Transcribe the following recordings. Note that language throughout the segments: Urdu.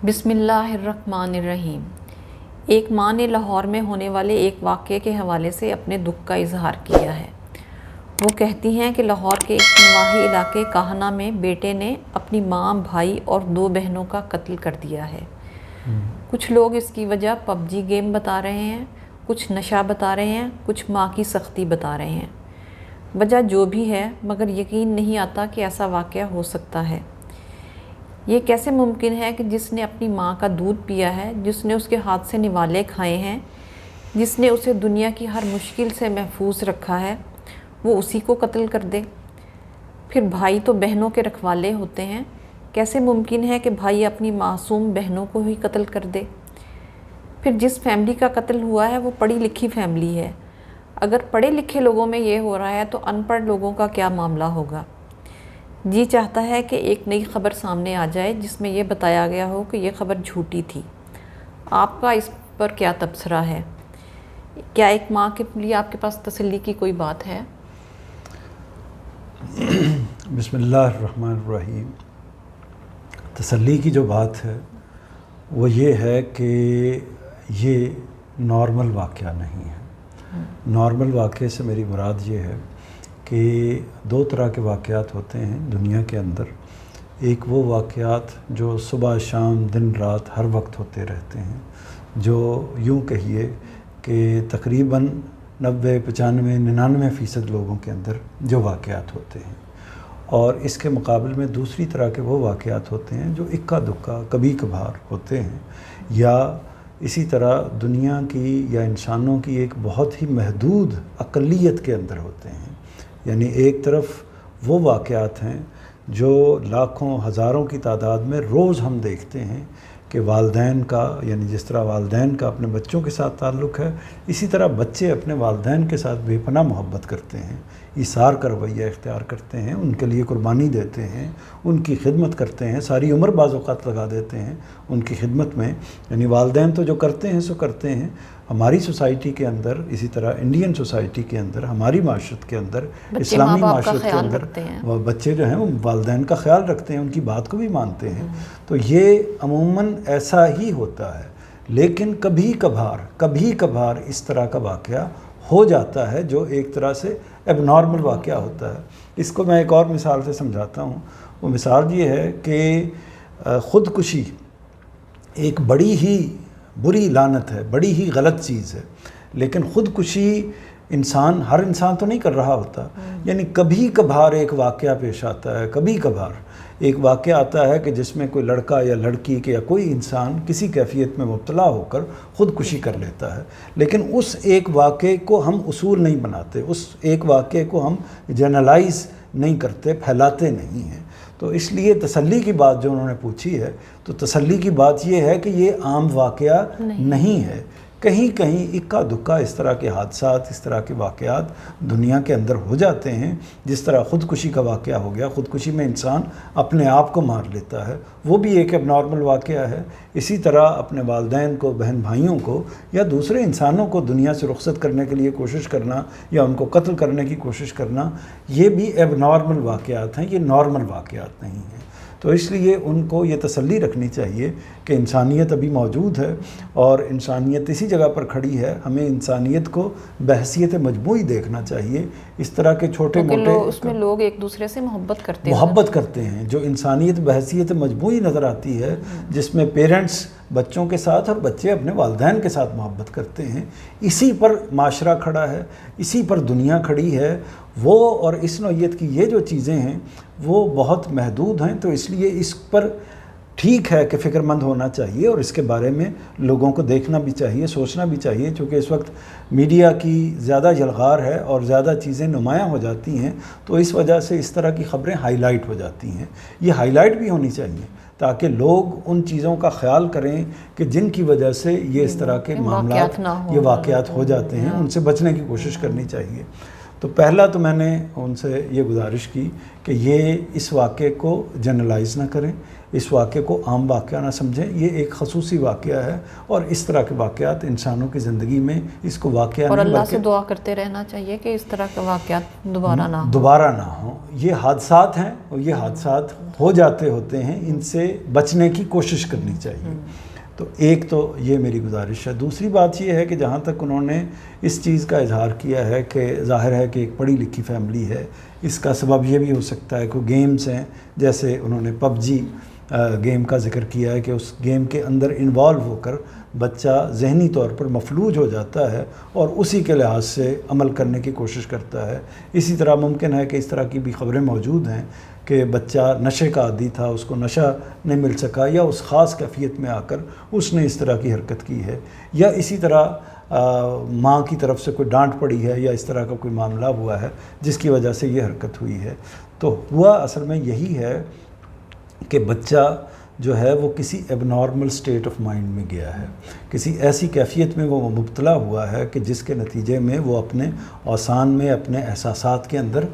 بسم اللہ الرحمن الرحیم۔ ایک ماں نے لاہور میں ہونے والے ایک واقعے کے حوالے سے اپنے دکھ کا اظہار کیا ہے۔ وہ کہتی ہیں کہ لاہور کے ایک نواحی علاقے کاہنہ میں بیٹے نے اپنی ماں، بھائی اور 2 بہنوں کا قتل کر دیا ہے۔ کچھ لوگ اس کی وجہ پب جی گیم بتا رہے ہیں، کچھ نشہ بتا رہے ہیں، کچھ ماں کی سختی بتا رہے ہیں۔ وجہ جو بھی ہے، مگر یقین نہیں آتا کہ ایسا واقعہ ہو سکتا ہے۔ یہ کیسے ممکن ہے کہ جس نے اپنی ماں کا دودھ پیا ہے، جس نے اس کے ہاتھ سے نوالے کھائے ہیں، جس نے اسے دنیا کی ہر مشکل سے محفوظ رکھا ہے، وہ اسی کو قتل کر دے؟ پھر بھائی تو بہنوں کے رکھوالے ہوتے ہیں، کیسے ممکن ہے کہ بھائی اپنی معصوم بہنوں کو ہی قتل کر دے؟ پھر جس فیملی کا قتل ہوا ہے وہ پڑھی لکھی فیملی ہے۔ اگر پڑھے لکھے لوگوں میں یہ ہو رہا ہے تو ان پڑھ لوگوں کا کیا معاملہ ہوگا؟ جی چاہتا ہے کہ ایک نئی خبر سامنے آ جائے جس میں یہ بتایا گیا ہو کہ یہ خبر جھوٹی تھی۔ آپ کا اس پر کیا تبصرہ ہے؟ کیا ایک ماں کے لیے آپ کے پاس تسلی کی کوئی بات ہے؟ بسم اللہ الرحمن الرحیم۔ تسلی کی جو بات ہے وہ یہ ہے کہ یہ نارمل واقعہ نہیں ہے۔ نارمل واقعے سے میری مراد یہ ہے کہ 2 طرح کے واقعات ہوتے ہیں دنیا کے اندر۔ ایک وہ واقعات جو صبح شام دن رات ہر وقت ہوتے رہتے ہیں، جو یوں کہیے کہ تقریباً 90-95-99% لوگوں کے اندر جو واقعات ہوتے ہیں، اور اس کے مقابل میں دوسری طرح کے وہ واقعات ہوتے ہیں جو اکا دکا کبھی کبھار ہوتے ہیں، یا اسی طرح دنیا کی یا انسانوں کی ایک بہت ہی محدود اقلیت کے اندر ہوتے ہیں۔ یعنی ایک طرف وہ واقعات ہیں جو لاکھوں ہزاروں کی تعداد میں روز ہم دیکھتے ہیں کہ والدین کا، یعنی جس طرح والدین کا اپنے بچوں کے ساتھ تعلق ہے، اسی طرح بچے اپنے والدین کے ساتھ بے پناہ محبت کرتے ہیں، ایثار کا رویہ اختیار کرتے ہیں، ان کے لیے قربانی دیتے ہیں، ان کی خدمت کرتے ہیں، ساری عمر بعض اوقات لگا دیتے ہیں ان کی خدمت میں۔ یعنی والدین تو جو کرتے ہیں سو کرتے ہیں۔ ہماری سوسائٹی کے اندر، اسی طرح انڈین سوسائٹی کے اندر، ہماری معاشرت کے اندر، اسلامی معاشرت کے اندر بچے جو ہیں وہ والدین کا خیال رکھتے ہیں، ان کی بات کو بھی مانتے ہیں۔ تو یہ عموماً ایسا ہی ہوتا ہے، لیکن کبھی کبھار اس طرح کا واقعہ ہو جاتا ہے جو ایک طرح سے اب نارمل واقعہ ہوتا ہے۔ اس کو میں ایک اور مثال سے سمجھاتا ہوں۔ وہ مثال یہ ہے کہ خودکشی ایک بڑی ہی بری لعنت ہے، بڑی ہی غلط چیز ہے، لیکن خودکشی ہر انسان تو نہیں کر رہا ہوتا۔ یعنی کبھی کبھار ایک واقعہ پیش آتا ہے، کبھی کبھار ایک واقعہ آتا ہے کہ جس میں کوئی لڑکا یا لڑکی کے یا کوئی انسان کسی کیفیت میں مبتلا ہو کر خودکشی کر لیتا ہے، لیکن اس ایک واقعے کو ہم اصول نہیں بناتے، اس ایک واقعے کو ہم جنرلائز نہیں کرتے، پھیلاتے نہیں ہیں۔ تو اس لیے تسلی کی بات جو انہوں نے پوچھی ہے، تو تسلی کی بات یہ ہے کہ یہ عام واقعہ نہیں ہے۔ کہیں کہیں اکا دکا اس طرح کے حادثات، اس طرح کے واقعات دنیا کے اندر ہو جاتے ہیں۔ جس طرح خودکشی کا واقعہ ہو گیا، خودکشی میں انسان اپنے آپ کو مار لیتا ہے، وہ بھی ایک اب نارمل واقعہ ہے۔ اسی طرح اپنے والدین کو، بہن بھائیوں کو یا دوسرے انسانوں کو دنیا سے رخصت کرنے کے لیے کوشش کرنا یا ان کو قتل کرنے کی کوشش کرنا، یہ بھی اب نارمل واقعات ہیں، یہ نارمل واقعات نہیں ہیں۔ تو اس لیے ان کو یہ تسلی رکھنی چاہیے کہ انسانیت ابھی موجود ہے، اور انسانیت اسی جگہ پر کھڑی ہے۔ ہمیں انسانیت کو بحیثیت مجموعی دیکھنا چاہیے۔ اس طرح کے چھوٹے موٹے اس میں لوگ ایک دوسرے سے محبت کرتے ہیں، جو انسانیت بحیثیت مجموعی نظر آتی ہے، جس میں پیرنٹس بچوں کے ساتھ اور بچے اپنے والدین کے ساتھ محبت کرتے ہیں۔ اسی پر معاشرہ کھڑا ہے، اسی پر دنیا کھڑی ہے۔ وہ اور اس نوعیت کی یہ جو چیزیں ہیں وہ بہت محدود ہیں، تو اس لیے اس پر ٹھیک ہے کہ فکر مند ہونا چاہیے، اور اس کے بارے میں لوگوں کو دیکھنا بھی چاہیے، سوچنا بھی چاہیے، چونکہ اس وقت میڈیا کی زیادہ یلغار ہے اور زیادہ چیزیں نمایاں ہو جاتی ہیں، تو اس وجہ سے اس طرح کی خبریں ہائی لائٹ ہو جاتی ہیں۔ یہ ہائی لائٹ بھی ہونی چاہیے تاکہ لوگ ان چیزوں کا خیال کریں کہ جن کی وجہ سے یہ اس طرح کے معاملات، یہ واقعات ہو جاتے ہیں، ان سے بچنے کی کوشش کرنی چاہیے۔ تو پہلا تو میں نے ان سے یہ گزارش کی کہ یہ اس واقعے کو جنرلائز نہ کریں، اس واقعے کو عام واقعہ نہ سمجھیں، یہ ایک خصوصی واقعہ ہے، اور اس طرح کے واقعات انسانوں کی زندگی میں اس کو واقعہ اور نہیں اللہ سے بلکہ دعا کرتے رہنا چاہیے کہ اس طرح کے واقعات دوبارہ نہ ہوں۔ یہ حادثات ہیں اور یہ حادثات ہو جاتے ہوتے ہیں، ان سے بچنے کی کوشش کرنی چاہیے۔ تو ایک تو یہ میری گزارش ہے۔ دوسری بات یہ ہے کہ جہاں تک انہوں نے اس چیز کا اظہار کیا ہے کہ ظاہر ہے کہ ایک پڑھی لکھی فیملی ہے، اس کا سبب یہ بھی ہو سکتا ہے کہ گیمز ہیں، جیسے انہوں نے PUBG گیم کا ذکر کیا ہے کہ اس گیم کے اندر انوالو ہو کر بچہ ذہنی طور پر مفلوج ہو جاتا ہے اور اسی کے لحاظ سے عمل کرنے کی کوشش کرتا ہے۔ اسی طرح ممکن ہے کہ اس طرح کی بھی خبریں موجود ہیں کہ بچہ نشے کا عادی تھا، اس کو نشہ نہیں مل سکا، یا اس خاص کیفیت میں آ کر اس نے اس طرح کی حرکت کی ہے، یا اسی طرح ماں کی طرف سے کوئی ڈانٹ پڑی ہے، یا اس طرح کا کوئی معاملہ ہوا ہے جس کی وجہ سے یہ حرکت ہوئی ہے۔ تو ہوا اصل میں یہی ہے کہ بچہ جو ہے وہ کسی ایب نارمل اسٹیٹ آف مائنڈ میں گیا ہے، کسی ایسی کیفیت میں وہ مبتلا ہوا ہے کہ جس کے نتیجے میں وہ اپنے اوسان میں، اپنے احساسات کے اندر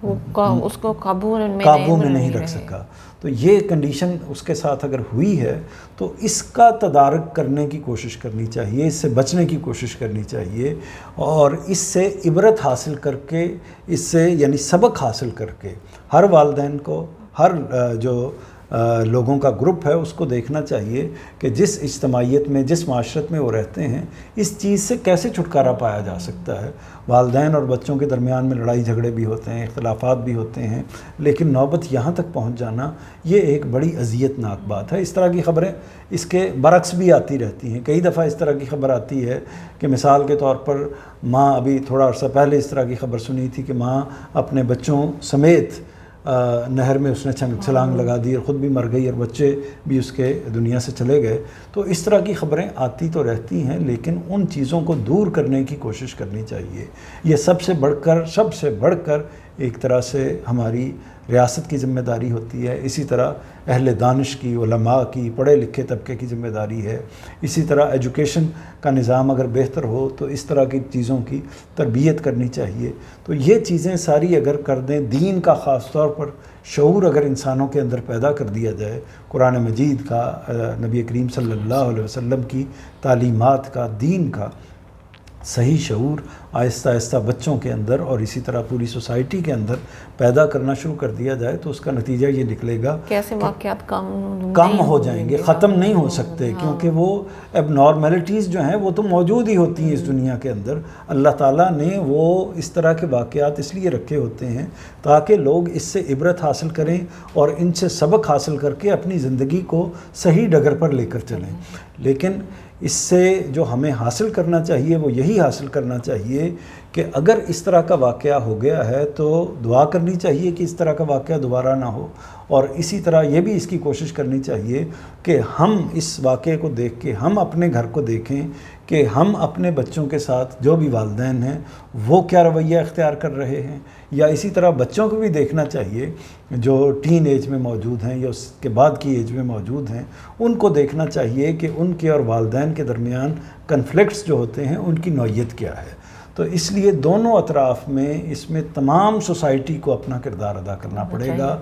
اس کو قابو میں نہیں رکھ سکا۔ تو یہ کنڈیشن اس کے ساتھ اگر ہوئی ہے تو اس کا تدارک کرنے کی کوشش کرنی چاہیے، اس سے بچنے کی کوشش کرنی چاہیے، اور اس سے عبرت حاصل کر کے، اس سے یعنی سبق حاصل کر کے ہر والدین کو، ہر جو لوگوں کا گروپ ہے اس کو دیکھنا چاہیے کہ جس اجتماعیت میں، جس معاشرت میں وہ رہتے ہیں، اس چیز سے کیسے چھٹکارا پایا جا سکتا ہے۔ والدین اور بچوں کے درمیان میں لڑائی جھگڑے بھی ہوتے ہیں، اختلافات بھی ہوتے ہیں، لیکن نوبت یہاں تک پہنچ جانا یہ ایک بڑی اذیت ناک بات ہے۔ اس طرح کی خبریں اس کے برعکس بھی آتی رہتی ہیں۔ کئی دفعہ اس طرح کی خبر آتی ہے کہ مثال کے طور پر ماں، ابھی تھوڑا عرصہ پہلے اس طرح کی خبر سنی تھی کہ ماں اپنے بچوں سمیت نہر میں اس نے چھلانگ لگا دی اور خود بھی مر گئی اور بچے بھی اس کے دنیا سے چلے گئے۔ تو اس طرح کی خبریں آتی تو رہتی ہیں، لیکن ان چیزوں کو دور کرنے کی کوشش کرنی چاہیے۔ یہ سب سے بڑھ کر ایک طرح سے ہماری ریاست کی ذمہ داری ہوتی ہے، اسی طرح اہل دانش کی، علماء کی، پڑھے لکھے طبقے کی ذمہ داری ہے، اسی طرح ایجوکیشن کا نظام اگر بہتر ہو تو اس طرح کی چیزوں کی تربیت کرنی چاہیے۔ تو یہ چیزیں ساری اگر کر دیں، دین کا خاص طور پر شعور اگر انسانوں کے اندر پیدا کر دیا جائے، قرآن مجید کا، نبی کریم صلی اللہ علیہ وسلم کی تعلیمات کا، دین کا صحیح شعور آہستہ آہستہ بچوں کے اندر اور اسی طرح پوری سوسائٹی کے اندر پیدا کرنا شروع کر دیا جائے تو اس کا نتیجہ یہ نکلے گا کیسے واقعات کم ہو جائیں گے، ختم نہیں ہو سکتے، کیونکہ وہ ایب نارملٹیز جو ہیں وہ تو موجود ہی ہوتی ہیں اس دنیا کے اندر۔ اللہ تعالیٰ نے وہ اس طرح کے واقعات اس لیے رکھے ہوتے ہیں تاکہ لوگ اس سے عبرت حاصل کریں اور ان سے سبق حاصل کر کے اپنی زندگی کو صحیح ڈگر پر لے کر چلیں۔ لیکن اس سے جو ہمیں حاصل کرنا چاہیے وہ یہی حاصل کرنا چاہیے کہ اگر اس طرح کا واقعہ ہو گیا ہے تو دعا کرنی چاہیے کہ اس طرح کا واقعہ دوبارہ نہ ہو، اور اسی طرح یہ بھی اس کی کوشش کرنی چاہیے کہ ہم اس واقعے کو دیکھ کے ہم اپنے گھر کو دیکھیں کہ ہم اپنے بچوں کے ساتھ جو بھی والدین ہیں وہ کیا رویہ اختیار کر رہے ہیں، یا اسی طرح بچوں کو بھی دیکھنا چاہیے جو ٹین ایج میں موجود ہیں یا اس کے بعد کی ایج میں موجود ہیں، ان کو دیکھنا چاہیے کہ ان کے اور والدین کے درمیان کنفلکٹس جو ہوتے ہیں ان کی نوعیت کیا ہے۔ تو اس لیے دونوں اطراف میں اس میں تمام سوسائٹی کو اپنا کردار ادا کرنا پڑے گا،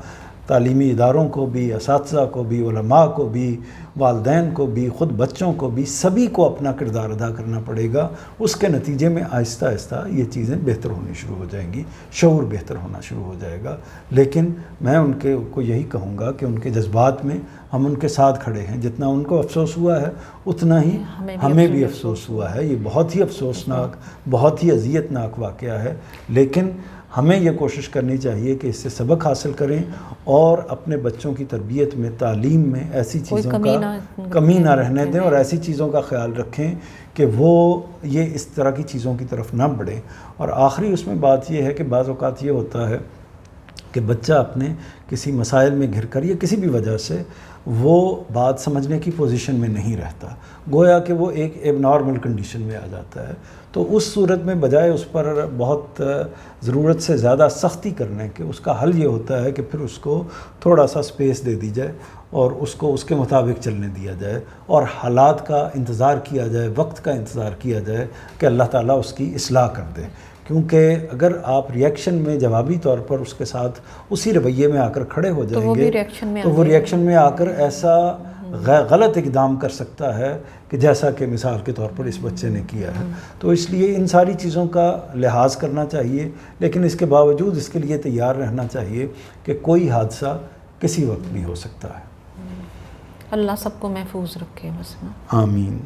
تعلیمی اداروں کو بھی، اساتذہ کو بھی، علماء کو بھی، والدین کو بھی، خود بچوں کو بھی، سبھی کو اپنا کردار ادا کرنا پڑے گا۔ اس کے نتیجے میں آہستہ آہستہ یہ چیزیں بہتر ہونی شروع ہو جائیں گی، شعور بہتر ہونا شروع ہو جائے گا۔ لیکن میں ان کو یہی کہوں گا کہ ان کے جذبات میں ہم ان کے ساتھ کھڑے ہیں، جتنا ان کو افسوس ہوا ہے اتنا ہی ہمیں بھی افسوس ہوا ہے۔ یہ بہت ہی افسوسناک، بہت ہی اذیت ناک واقعہ ہے، لیکن ہمیں یہ کوشش کرنی چاہیے کہ اس سے سبق حاصل کریں اور اپنے بچوں کی تربیت میں، تعلیم میں ایسی چیزوں کا کمی نہ رہنے دیں اور ایسی چیزوں کا خیال رکھیں کہ وہ یہ اس طرح کی چیزوں کی طرف نہ بڑھیں۔ اور آخری اس میں بات یہ ہے کہ بعض اوقات یہ ہوتا ہے کہ بچہ اپنے کسی مسائل میں گھر کر یا کسی بھی وجہ سے وہ بات سمجھنے کی پوزیشن میں نہیں رہتا، گویا کہ وہ ایک ایب نارمل کنڈیشن میں آ جاتا ہے۔ تو اس صورت میں بجائے اس پر بہت ضرورت سے زیادہ سختی کرنے کے، اس کا حل یہ ہوتا ہے کہ پھر اس کو تھوڑا سا سپیس دے دی جائے اور اس کو اس کے مطابق چلنے دیا جائے اور حالات کا انتظار کیا جائے، وقت کا انتظار کیا جائے کہ اللہ تعالیٰ اس کی اصلاح کر دے۔ کیونکہ اگر آپ ریئیکشن میں جوابی طور پر اس کے ساتھ اسی رویے میں آ کر کھڑے ہو جائیں وہ گے بھی ریئیکشن میں تو وہ ریئیکشن میں آ کر ایسا غلط اقدام کر سکتا ہے کہ جیسا کہ مثال کے طور پر اس بچے نے کیا ہے. تو اس لیے ان ساری چیزوں کا لحاظ کرنا چاہیے، لیکن اس کے باوجود اس کے لیے تیار رہنا چاہیے کہ کوئی حادثہ کسی وقت بھی ہو سکتا ہے. اللہ سب کو محفوظ رکھے بس نا. آمین.